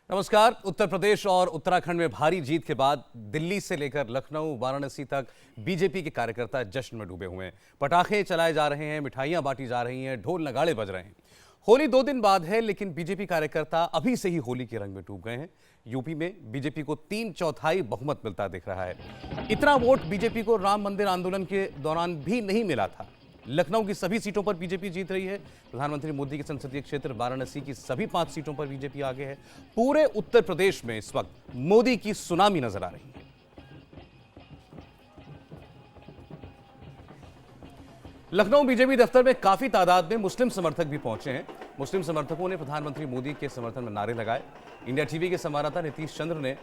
नमस्कार। उत्तर प्रदेश और उत्तराखंड में भारी जीत के बाद दिल्ली से लेकर लखनऊ वाराणसी तक बीजेपी के कार्यकर्ता जश्न में डूबे हुए हैं। पटाखे चलाए जा रहे हैं, मिठाइयां बांटी जा रही हैं, ढोल नगाड़े बज रहे हैं। होली 2 दिन बाद है, लेकिन बीजेपी कार्यकर्ता अभी से ही होली के रंग में डूब गए हैं। यूपी में बीजेपी को 3/4 बहुमत मिलता दिख रहा है। इतना वोट बीजेपी को राम मंदिर आंदोलन के दौरान भी नहीं मिला था। लखनऊ की सभी सीटों पर बीजेपी जीत रही है। प्रधानमंत्री मोदी के संसदीय क्षेत्र वाराणसी की सभी 5 सीटों पर बीजेपी आगे है। पूरे उत्तर प्रदेश में इस वक्त मोदी की सुनामी नजर आ रही है। लखनऊ बीजेपी दफ्तर में काफी तादाद में मुस्लिम समर्थक भी पहुंचे हैं। मुस्लिम समर्थकों ने प्रधानमंत्री मोदी के समर्थन में नारे लगाए। इंडिया टीवी के संवाददाता नीतीश चंद्र ने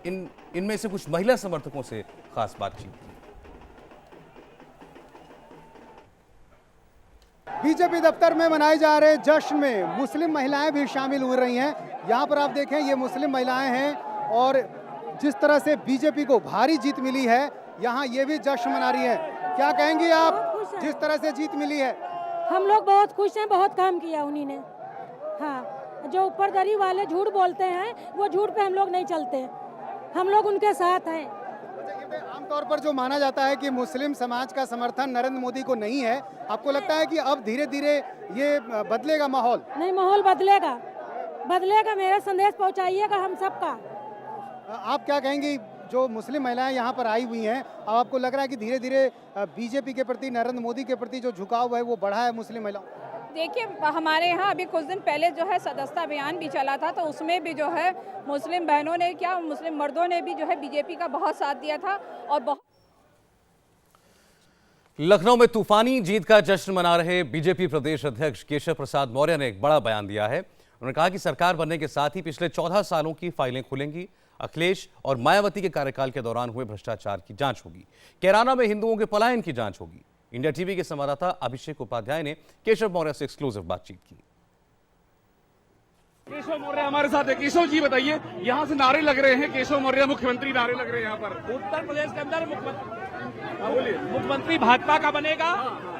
इनमें से कुछ महिला समर्थकों से खास बातचीत की। बीजेपी दफ्तर में मनाए जा रहे जश्न में मुस्लिम महिलाएं भी शामिल हो रही हैं। यहाँ पर आप देखें, ये मुस्लिम महिलाएं हैं और जिस तरह से बीजेपी को भारी जीत मिली है, यहाँ ये भी जश्न मना रही है। क्या कहेंगी आप, जिस तरह से जीत मिली है? हम लोग बहुत खुश हैं, बहुत काम किया उन्हीं ने। हाँ, जो ऊपर दरी वाले झूठ बोलते हैं, वो झूठ पे हम लोग नहीं चलते, हम लोग उनके साथ हैं। आमतौर पर जो माना जाता है कि मुस्लिम समाज का समर्थन नरेंद्र मोदी को नहीं है, आपको लगता है कि अब धीरे धीरे ये बदलेगा माहौल? नहीं, माहौल बदलेगा, बदलेगा। मेरा संदेश पहुंचाइएगा हम सबका। आप क्या कहेंगी, जो मुस्लिम महिलाएं यहाँ पर आई हुई हैं, अब आपको लग रहा है कि धीरे धीरे बीजेपी के प्रति, नरेंद्र मोदी के प्रति जो झुकाव है वो बढ़ा है मुस्लिम महिलाओं? देखिए, हमारे यहाँ अभी कुछ दिन पहले जो है सदस्यता अभियान भी चला था, तो उसमें भी जो है मुस्लिम बहनों ने क्या, मुस्लिम मर्दों ने भी जो है बीजेपी का बहुत साथ दिया था। और बहुत लखनऊ में तूफानी जीत का जश्न मना रहे बीजेपी प्रदेश अध्यक्ष केशव प्रसाद मौर्य ने एक बड़ा बयान दिया है। उन्होंने कहा कि सरकार बनने के साथ ही पिछले 14 सालों की फाइलें खुलेंगी। अखिलेश और मायावती के कार्यकाल के दौरान हुए भ्रष्टाचार की जांच होगी। कैराना में हिंदुओं के पलायन की जांच होगी। इंडिया टीवी के संवाददाता अभिषेक उपाध्याय ने केशव मौर्य से एक्सक्लूसिव बातचीत की। केशव मौर्य हमारे साथ है। केशव जी बताइए, यहाँ से नारे लग रहे हैं, केशव मौर्य मुख्यमंत्री नारे लग रहे हैं यहाँ पर। उत्तर प्रदेश के अंदर मुख्यमंत्री भाजपा का बनेगा।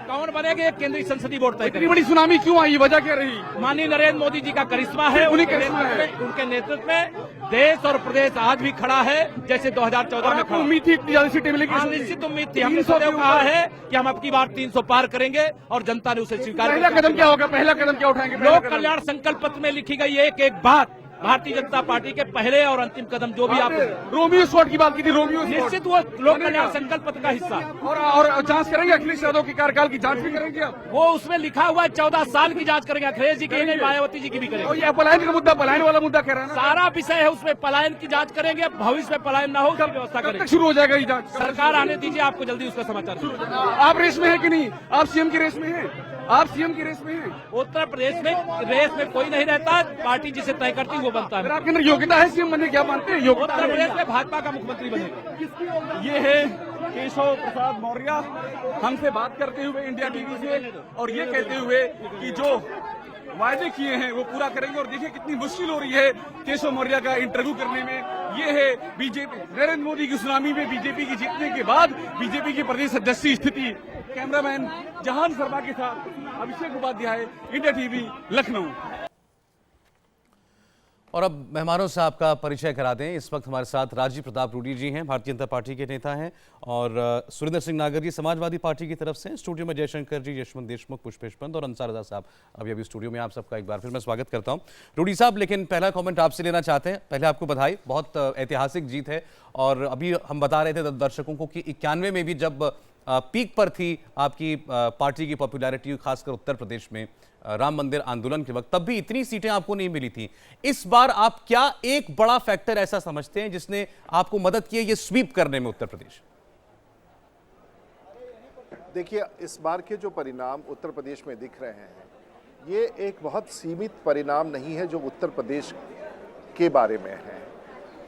कौन बनेगा, एक केंद्रीय संसदीय बोर्ड तय इतनी बड़ी सुनामी क्यों आई, वजह क्या रही? माननीय नरेंद्र मोदी जी का करिश्मा है। उनके नेतृत्व में देश और प्रदेश आज भी खड़ा है, जैसे 2014 में खड़ा। उम्मीद थी इतनी ज्यादा सीटें मिलेगी? निश्चित उम्मीद थी। हमने कहा है कि हम अब की बार 300 पार करेंगे और जनता ने उसे स्वीकार किया। पहला कदम क्या होगा, पहला कदम क्या उठाएंगे? लोक कल्याण संकल्प पत्र में लिखी गई एक एक बात, भारतीय जनता पार्टी के पहले और अंतिम कदम जो भी आप रोमियो स्पॉट की बात की थी, रोमियो निश्चित वो लोक कल्याण संकल्प पत्र का हिस्सा। और जांच करेंगे, अखिलेश यादव के कार्यकाल की जांच भी करेंगे आप? वो उसमें लिखा हुआ है 14 साल की जांच करेंगे। अखिलेश जी की नहीं, मायावती जी की भी करेंगे। और ये पलायन का मुद्दा, पलायन वाला मुद्दा कह रहा है ना, सारा विषय है उसमें, पलायन की जांच करेंगे। भविष्य में पलायन ना हो उसकी व्यवस्था करेंगे। शुरू हो जाएगा ये जांच? सरकार आने दीजिए, आपको जल्दी उसका समाचार। आप रेस में है कि नहीं? आप सीएम की रेस में है? आप सीएम की रेस में हैं? उत्तर प्रदेश में रेस में कोई नहीं रहता, पार्टी जिसे तय करती वो बनता है। आपके अंदर योग्यता है सीएम बनने, क्या मानते हैं? उत्तर प्रदेश में भाजपा का मुख्यमंत्री बनेगा। ये है केशव प्रसाद मौर्य हमसे बात करते हुए इंडिया टीवी से, और ये कहते हुए कि जो वायदे किए हैं वो पूरा करेंगे। और देखिए कितनी मुश्किल हो रही है केशव मौर्य का इंटरव्यू करने में। ये है बीजेपी, नरेंद्र मोदी की सुनामी में बीजेपी की जीतने के बाद बीजेपी की प्रदेश अध्यक्ष की स्थिति। कैमरामैन जहान शर्मा के साथ अभिषेक उपाध्याय, इंडिया टीवी, लखनऊ। और अब मेहमानों से आपका परिचय करा दें। इस वक्त हमारे साथ राजीव प्रताप रूडी जी हैं, भारतीय जनता पार्टी के नेता हैं, और सुरेंद्र सिंह नागर जी समाजवादी पार्टी की तरफ से। स्टूडियो में जयशंकर जी, यशवंत देशमुख, पुष्पेश पंत और अंसार रजा साहब अभी स्टूडियो में। आप सबका एक बार फिर मैं स्वागत करता हूं। रूडी साहब, लेकिन पहला कमेंट आपसे लेना चाहते हैं। पहले आपको बधाई, बहुत ऐतिहासिक जीत है। और अभी हम बता रहे थे दर्शकों को कि 91 में भी जब पीक पर थी आपकी पार्टी की पॉपुलैरिटी, खासकर उत्तर प्रदेश में राम मंदिर आंदोलन के वक्त, तब भी इतनी सीटें आपको नहीं मिली थी। इस बार आप क्या एक बड़ा फैक्टर ऐसा समझते हैं जिसने आपको मदद की है ये स्वीप करने में उत्तर प्रदेश? देखिए, इस बार के जो परिणाम उत्तर प्रदेश में दिख रहे हैं, ये एक बहुत सीमित परिणाम नहीं है जो उत्तर प्रदेश के बारे में है।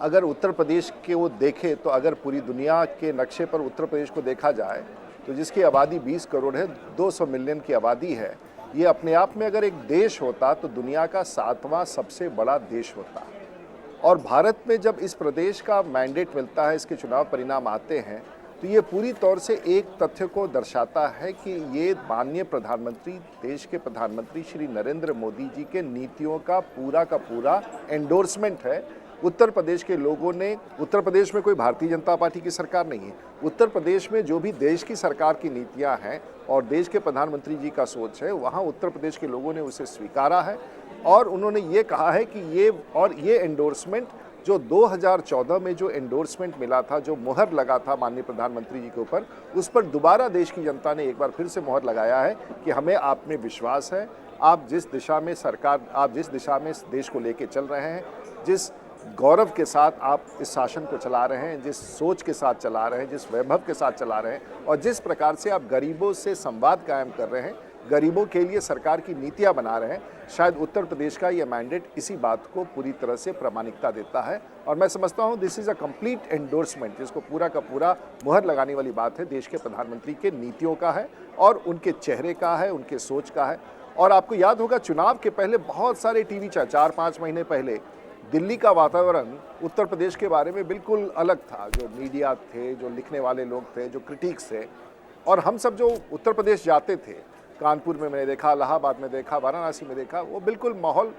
अगर उत्तर प्रदेश के वो देखे तो अगर पूरी दुनिया के नक्शे पर उत्तर प्रदेश को देखा जाए तो जिसकी आबादी 20 करोड़ है, 200 मिलियन की आबादी है, ये अपने आप में अगर एक देश होता तो दुनिया का 7वां सबसे बड़ा देश होता। और भारत में जब इस प्रदेश का मैंडेट मिलता है, इसके चुनाव परिणाम आते हैं, तो ये पूरी तौर से एक तथ्य को दर्शाता है कि ये माननीय प्रधानमंत्री, देश के प्रधानमंत्री श्री नरेंद्र मोदी जी के नीतियों का पूरा एंडोर्समेंट है। उत्तर प्रदेश के लोगों ने, उत्तर प्रदेश में कोई भारतीय जनता पार्टी की सरकार नहीं है, उत्तर प्रदेश में जो भी देश की सरकार की नीतियां हैं और देश के प्रधानमंत्री जी का सोच है, वहाँ उत्तर प्रदेश के लोगों ने उसे स्वीकारा है और उन्होंने ये कहा है कि ये एंडोर्समेंट जो 2014 में जो एंडोर्समेंट मिला था, जो मुहर लगा था माननीय प्रधानमंत्री जी के ऊपर, उस पर दोबारा देश की जनता ने एक बार फिर से मुहर लगाया है कि हमें आप में विश्वास है। आप जिस दिशा में देश को लेके चल रहे हैं, जिस गौरव के साथ आप इस शासन को चला रहे हैं, जिस सोच के साथ चला रहे हैं, जिस वैभव के साथ चला रहे हैं और जिस प्रकार से आप गरीबों से संवाद कायम कर रहे हैं, गरीबों के लिए सरकार की नीतियां बना रहे हैं, शायद उत्तर प्रदेश का ये मैंडेट इसी बात को पूरी तरह से प्रामाणिकता देता है। और मैं समझता हूं this is a complete endorsement, जिसको पूरा का पूरा मुहर लगाने वाली बात है, देश के प्रधानमंत्री के नीतियों का है और उनके चेहरे का है, उनके सोच का है। और आपको याद होगा चुनाव के पहले बहुत सारे टीवी 4-5 महीने पहले दिल्ली का वातावरण उत्तर प्रदेश के बारे में बिल्कुल अलग था। जो मीडिया थे, जो लिखने वाले लोग थे, जो क्रिटिक्स थे, और हम सब जो उत्तर प्रदेश जाते थे, कानपुर में मैंने देखा, इलाहाबाद में देखा, वाराणसी में देखा, वो बिल्कुल माहौल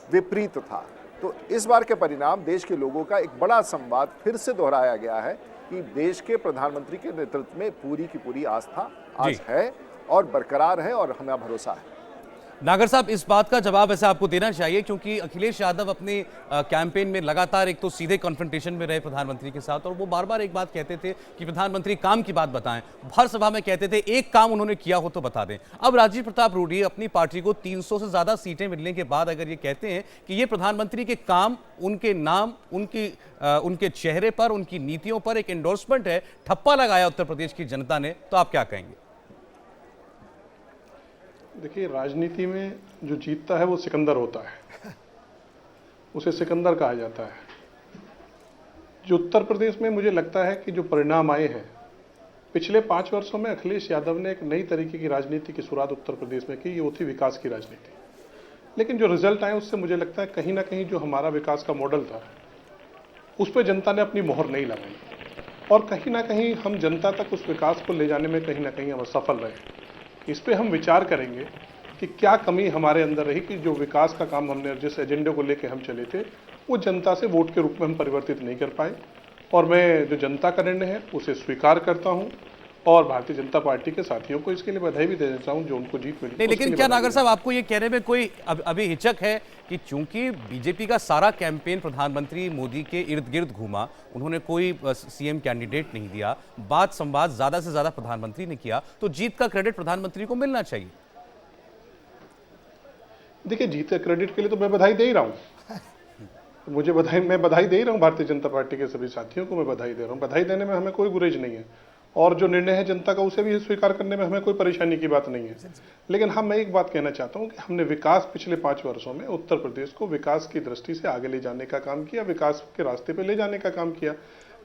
विपरीत था। तो इस बार के परिणाम, देश के लोगों का एक बड़ा संवाद फिर से दोहराया गया है कि देश के प्रधानमंत्री के नेतृत्व में पूरी की पूरी आस्था आज है और बरकरार है और हमें भरोसा है। नागर साहब, इस बात का जवाब ऐसे आपको देना चाहिए क्योंकि अखिलेश यादव अपने कैंपेन में लगातार एक तो सीधे कॉन्फ्रंटेशन में रहे प्रधानमंत्री के साथ और वो बार बार एक बात कहते थे कि प्रधानमंत्री काम की बात बताएं। हर सभा में कहते थे एक काम उन्होंने किया हो तो बता दें। अब राजीव प्रताप रूडी अपनी पार्टी को 300 से ज्यादा सीटें मिलने के बाद अगर ये कहते हैं कि ये प्रधानमंत्री के काम, उनके नाम, उनके चेहरे पर, उनकी नीतियों पर एक एंडोर्समेंट है, ठप्पा लगाया उत्तर प्रदेश की जनता ने, तो आप क्या कहेंगे? देखिए, राजनीति में जो जीतता है वो सिकंदर होता है, उसे सिकंदर कहा जाता है। जो उत्तर प्रदेश में मुझे लगता है कि जो परिणाम आए हैं, पिछले 5 वर्षों में अखिलेश यादव ने एक नई तरीके की राजनीति की शुरुआत उत्तर प्रदेश में की, ये थी विकास की राजनीति। लेकिन जो रिजल्ट आए उससे मुझे लगता है कहीं ना कहीं जो हमारा विकास का मॉडल था उस पर जनता ने अपनी मोहर नहीं लगाई और कहीं ना कहीं हम जनता तक उस विकास को ले जाने में कहीं ना कहीं हम असफल रहे। इस पे हम विचार करेंगे कि क्या कमी हमारे अंदर रही कि जो विकास का काम हमने, जिस एजेंडे को लेकर हम चले थे, वो जनता से वोट के रूप में हम परिवर्तित नहीं कर पाए। और मैं जो जनता का निर्णय है उसे स्वीकार करता हूं और भारतीय जनता पार्टी के साथियों को इसके लिए बधाई भी देना चाहूँ जो उनको जीत मिली। नहीं, लेकिन क्या नागर साहब आपको ये कहने में कोई अभी हिचक है कि चूंकि बीजेपी का सारा कैंपेन प्रधानमंत्री मोदी के इर्द गिर्द घूमा, उन्होंने कोई सीएम कैंडिडेट नहीं दिया, बात संवाद ज्यादा से ज्यादा प्रधानमंत्री ने किया, तो जीत का क्रेडिट प्रधानमंत्री को मिलना चाहिए? देखिए, जीत के क्रेडिट के लिए तो मैं बधाई दे ही रहा हूँ, मैं बधाई दे ही रहा हूँ। भारतीय जनता पार्टी के सभी साथियों को मैं बधाई दे रहा हूँ। बधाई देने में हमें कोई गुरेज नहीं है और जो निर्णय है जनता का उसे भी स्वीकार करने में हमें कोई परेशानी की बात नहीं है। लेकिन मैं एक बात कहना चाहता हूं कि हमने विकास पिछले 5 वर्षों में उत्तर प्रदेश को विकास की दृष्टि से आगे ले जाने का काम किया, विकास के रास्ते पे ले जाने का काम किया।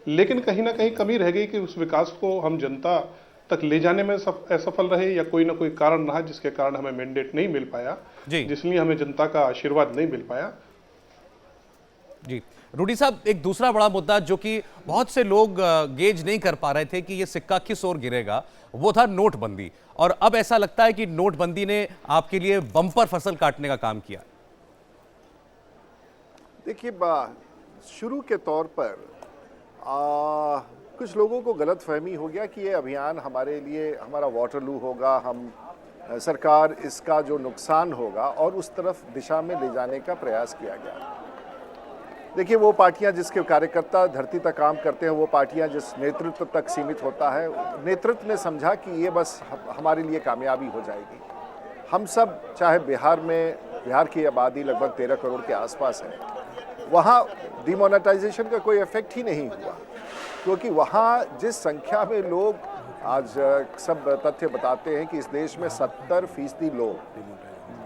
लेकिन कहीं ना कहीं कमी रह गई कि उस विकास को हम जनता तक ले जाने में असफल रहे या कोई ना कोई कारण रहा जिसके कारण हमें मैंडेट नहीं मिल पाया, जिसलिए हमें जनता का आशीर्वाद नहीं मिल पाया। जी रूडी साहब, एक दूसरा बड़ा मुद्दा जो कि बहुत से लोग गेज नहीं कर पा रहे थे कि ये सिक्का किस ओर गिरेगा, वो था नोटबंदी। और अब ऐसा लगता है कि नोटबंदी ने आपके लिए बम्पर फसल काटने का काम किया। देखिए, शुरू के तौर पर कुछ लोगों को गलतफहमी हो गया कि ये अभियान हमारे लिए हमारा वाटरलू होगा, हम सरकार इसका जो नुकसान होगा और उस तरफ दिशा में ले जाने का प्रयास किया गया। देखिए, वो पार्टियां जिसके कार्यकर्ता धरती तक काम करते हैं, वो पार्टियां जिस नेतृत्व तक सीमित होता है, नेतृत्व ने समझा कि ये बस हमारे लिए कामयाबी हो जाएगी। हम सब चाहे बिहार की आबादी लगभग 13 करोड़ के आसपास है, वहाँ डिमोनेटाइजेशन का कोई इफेक्ट ही नहीं हुआ क्योंकि वहाँ जिस संख्या में लोग, आज सब तथ्य बताते हैं कि इस देश में 70% लोग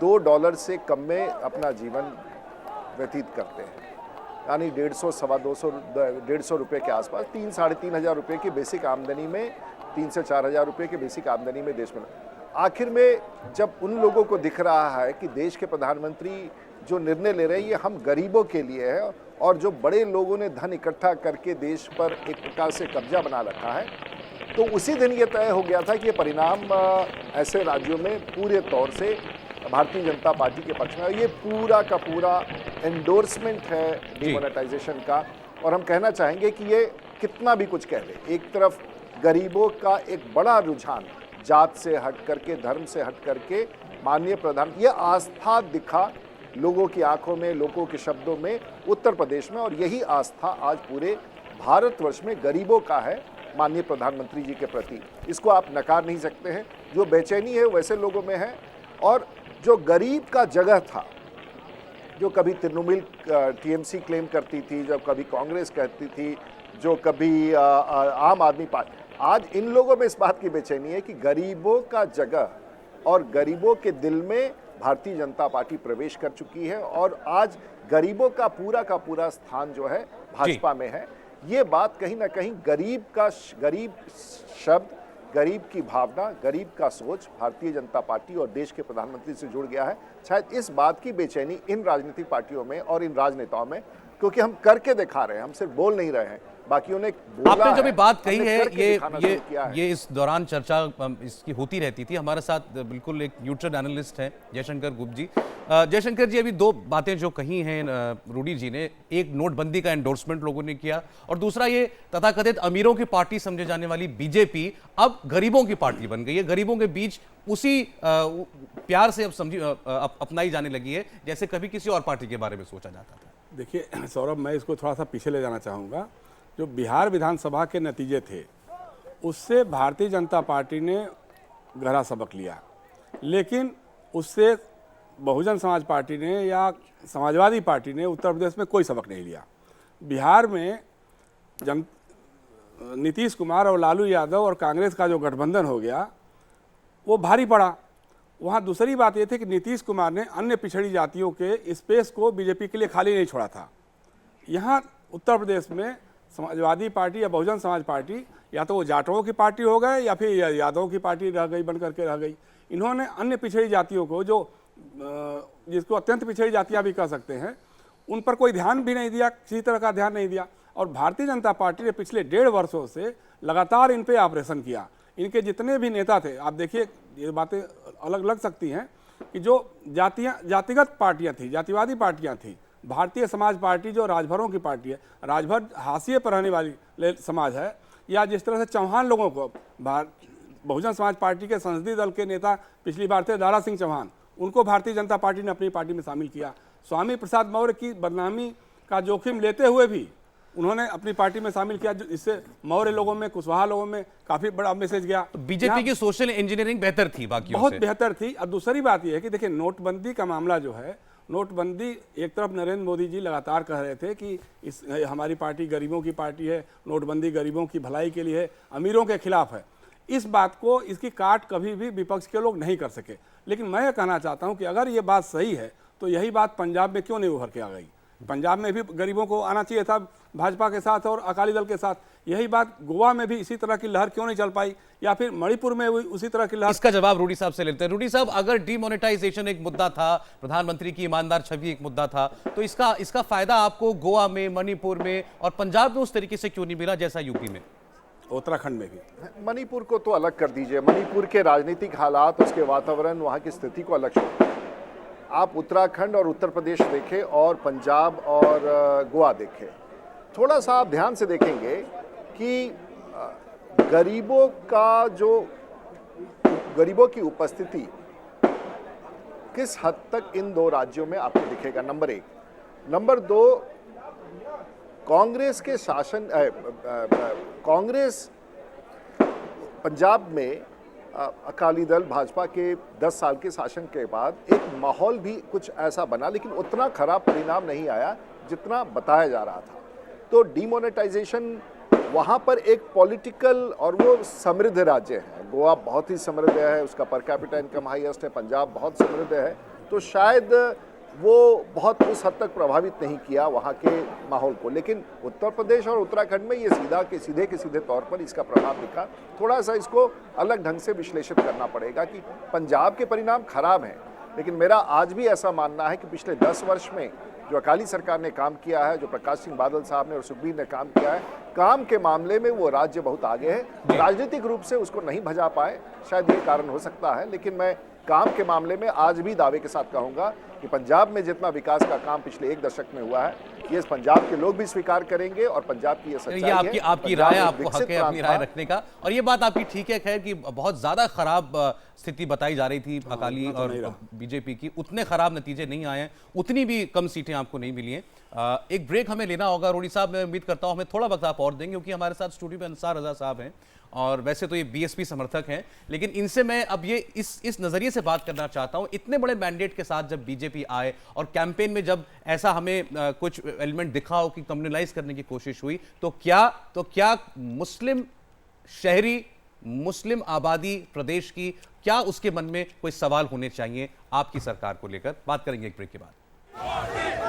$2 से कम में अपना जीवन व्यतीत करते हैं, यानी 150-150 रुपये के आसपास, 3-3.5 हज़ार रुपये की बेसिक आमदनी में, 3 से 4 हज़ार रुपये की बेसिक आमदनी में देश में। आखिर में जब उन लोगों को दिख रहा है कि देश के प्रधानमंत्री जो निर्णय ले रहे हैं ये हम गरीबों के लिए है और जो बड़े लोगों ने धन इकट्ठा करके देश पर एक प्रकार से कब्जा बना रखा है, तो उसी दिन ये तय हो गया था कि ये परिणाम ऐसे राज्यों में पूरे तौर से भारतीय जनता पार्टी के पक्ष में, और ये पूरा का पूरा एंडोर्समेंट है डिमोनेटाइजेशन का। और हम कहना चाहेंगे कि ये कितना भी कुछ कह ले, एक तरफ गरीबों का एक बड़ा रुझान जात से हट करके, धर्म से हट करके माननीय प्रधान, ये आस्था दिखा लोगों की आंखों में, लोगों के शब्दों में उत्तर प्रदेश में, और यही आस्था आज पूरे भारतवर्ष में गरीबों का है माननीय प्रधानमंत्री जी के प्रति। इसको आप नकार नहीं सकते हैं। जो बेचैनी है वैसे लोगों में है, और जो गरीब का जगह था, जो कभी तृणमूल टीएमसी क्लेम करती थी, जब कभी कांग्रेस कहती थी, जो कभी आम आदमी पार्टी, आज इन लोगों में इस बात की बेचैनी है कि गरीबों का जगह और गरीबों के दिल में भारतीय जनता पार्टी प्रवेश कर चुकी है, और आज गरीबों का पूरा स्थान जो है भाजपा में है। ये बात कहीं ना कहीं गरीब शब्द, गरीब की भावना, गरीब का सोच भारतीय जनता पार्टी और देश के प्रधानमंत्री से जुड़ गया है। शायद इस बात की बेचैनी इन राजनीतिक पार्टियों में और इन राजनेताओं में, क्योंकि हम करके दिखा रहे हैं, हम सिर्फ बोल नहीं रहे हैं, बाकियों ने बोला आपने जो भी बात कही हमने है, करके दिखाना शुरू किया है। ये इस दौरान चर्चा इसकी होती रहती थी। हमारे साथ बिल्कुल एक न्यूट्रल एनालिस्ट हैं जयशंकर गुप्ता जी। जयशंकर जी, अभी दो बातें जो कही हैं रूडी जी ने, एक नोटबंदी का एंडोर्समेंट लोगों ने किया, और दूसरा ये तथाकथित अमीरों की पार्टी समझे जाने वाली बीजेपी अब गरीबों की पार्टी बन गई है। गरीबों के बीच उसी प्यार से अब अपनाई जाने लगी है जैसे कभी किसी और पार्टी के बारे में सोचा जाता था। देखिए सौरभ, मैं इसको थोड़ा सा पीछे ले जाना चाहूँगा। जो बिहार विधानसभा के नतीजे थे, उससे भारतीय जनता पार्टी ने गहरा सबक लिया, लेकिन उससे बहुजन समाज पार्टी ने या समाजवादी पार्टी ने उत्तर प्रदेश में कोई सबक नहीं लिया। बिहार में नीतीश कुमार और लालू यादव और कांग्रेस का जो गठबंधन हो गया वो भारी पड़ा। वहाँ दूसरी बात ये थी कि नीतीश कुमार ने अन्य पिछड़ी जातियों के स्पेस को बीजेपी के लिए खाली नहीं छोड़ा था। यहाँ उत्तर प्रदेश में समाजवादी पार्टी या बहुजन समाज पार्टी या तो वो जाटों की पार्टी हो गए या फिर यादवों की पार्टी रह गई, बन करके रह गई। इन्होंने अन्य पिछड़ी जातियों को, जो जिसको अत्यंत पिछड़ी जातियाँ भी कह सकते हैं, उन पर कोई ध्यान भी नहीं दिया, किसी तरह का ध्यान नहीं दिया। और भारतीय जनता पार्टी ने पिछले 1.5 वर्षों से लगातार इन पे ऑपरेशन किया। इनके जितने भी नेता थे, आप देखिए, ये बातें अलग लग सकती हैं कि जो जातिगत पार्टियाँ थी, जातिवादी पार्टियाँ थी, भारतीय समाज पार्टी जो राजभरों की पार्टी है, राजभर हाशिए पर रहने वाली समाज है, या जिस तरह से चौहान लोगों को बहुजन समाज पार्टी के संसदीय दल के नेता पिछली बार थे दारा सिंह चौहान, उनको भारतीय जनता पार्टी ने अपनी पार्टी में शामिल किया। स्वामी प्रसाद मौर्य की बदनामी का जोखिम लेते हुए भी उन्होंने अपनी पार्टी में शामिल किया, इससे मौर्य लोगों में, कुशवाहा लोगों में काफी बड़ा मैसेज गया। तो बीजेपी की सोशल इंजीनियरिंग बेहतर थी, बाकियों बहुत से बेहतर थी। और दूसरी बात यह है कि देखिए, नोटबंदी का मामला जो है, नोटबंदी एक तरफ नरेंद्र मोदी जी लगातार कह रहे थे कि हमारी पार्टी गरीबों की पार्टी है, नोटबंदी गरीबों की भलाई के लिए है, अमीरों के खिलाफ है। इस बात को, इसकी काट कभी भी विपक्ष के लोग नहीं कर सके। लेकिन मैं ये कहना चाहता हूँ कि अगर ये बात सही है तो यही बात पंजाब में क्यों नहीं उभर के आ गई? पंजाब में भी गरीबों को आना चाहिए था भाजपा के साथ और अकाली दल के साथ। यही बात गोवा में भी इसी तरह की लहर क्यों नहीं चल पाई, या फिर मणिपुर में उसी तरह की लहर? इसका जवाब रूडी साहब से लेते हैं। रूडी साहब, अगर डिमोनेटाइजेशन एक मुद्दा था, प्रधानमंत्री की ईमानदार छवि एक मुद्दा था, तो इसका फायदा आपको गोवा में, मणिपुर में और पंजाब में उस तरीके से क्यों नहीं मिला जैसा यूपी में, उत्तराखंड में भी? मणिपुर को तो अलग कर दीजिए। मणिपुर के राजनीतिक हालात, उसके वातावरण, वहाँ की स्थिति को अलग छोड़िए। आप उत्तराखंड और उत्तर प्रदेश देखें और पंजाब और गोवा देखें, थोड़ा सा आप ध्यान से देखेंगे कि गरीबों की उपस्थिति किस हद तक इन दो राज्यों में आपको दिखेगा, नंबर 1। नंबर 2, कांग्रेस के शासन, कांग्रेस पंजाब में अकाली दल भाजपा के 10 साल के शासन के बाद एक माहौल भी कुछ ऐसा बना, लेकिन उतना खराब परिणाम नहीं आया जितना बताया जा रहा था। तो डिमोनेटाइजेशन वहाँ पर एक पॉलिटिकल, और वो समृद्ध राज्य है, गोवा बहुत ही समृद्ध है, उसका पर कैपिटा इनकम हाईएस्ट है, पंजाब बहुत समृद्ध है, तो शायद वो बहुत उस हद तक प्रभावित नहीं किया वहाँ के माहौल को। लेकिन उत्तर प्रदेश और उत्तराखंड में ये सीधे तौर पर इसका प्रभाव दिखा। थोड़ा सा इसको अलग ढंग से विश्लेषित करना पड़ेगा कि पंजाब के परिणाम खराब हैं, लेकिन मेरा आज भी ऐसा मानना है कि पिछले 10 वर्ष में जो अकाली सरकार ने काम किया है, जो प्रकाश सिंह बादल साहब ने और सुखबीर ने काम किया है, काम के मामले में वो राज्य बहुत आगे है। राजनीतिक रूप से उसको नहीं भजा पाए, शायद ये कारण हो सकता है, लेकिन मैं काम के मामले में आज भी दावे के साथ कहूंगा कि पंजाब में जितना विकास का काम पिछले 1 दशक में हुआ है, ये पंजाब के लोग भी स्वीकार करेंगे और पंजाब की ये सच्चाई है। आपकी राय, आपको हक है अपनी राय रखने का, और ये बात आपकी ठीक है। खैर कि बहुत ज्यादा खराब स्थिति बताई जा रही थी अकाली और बीजेपी की, उतने खराब नतीजे नहीं आए हैं, उतनी भी कम सीटें आपको नहीं मिली हैं। एक ब्रेक हमें लेना होगा। रोडी साहब, मैं उम्मीद करता हूं हमें थोड़ा वक्त आप और देंगे, क्योंकि हमारे साथ स्टूडियो में अंसार रजा साहब हैं और वैसे तो ये बीएसपी समर्थक हैं, लेकिन इनसे मैं अब ये इस नजरिए से बात करना चाहता हूं। इतने बड़े मैंडेट के साथ जब बीजेपी आए और कैंपेन में जब ऐसा हमें कुछ एलिमेंट दिखा हो कि कम्युनलाइज करने की कोशिश हुई, तो क्या मुस्लिम शहरी, मुस्लिम आबादी प्रदेश की, क्या उसके मन में कोई सवाल होने चाहिए आपकी सरकार को लेकर? बात करेंगे एक ब्रेक के बाद।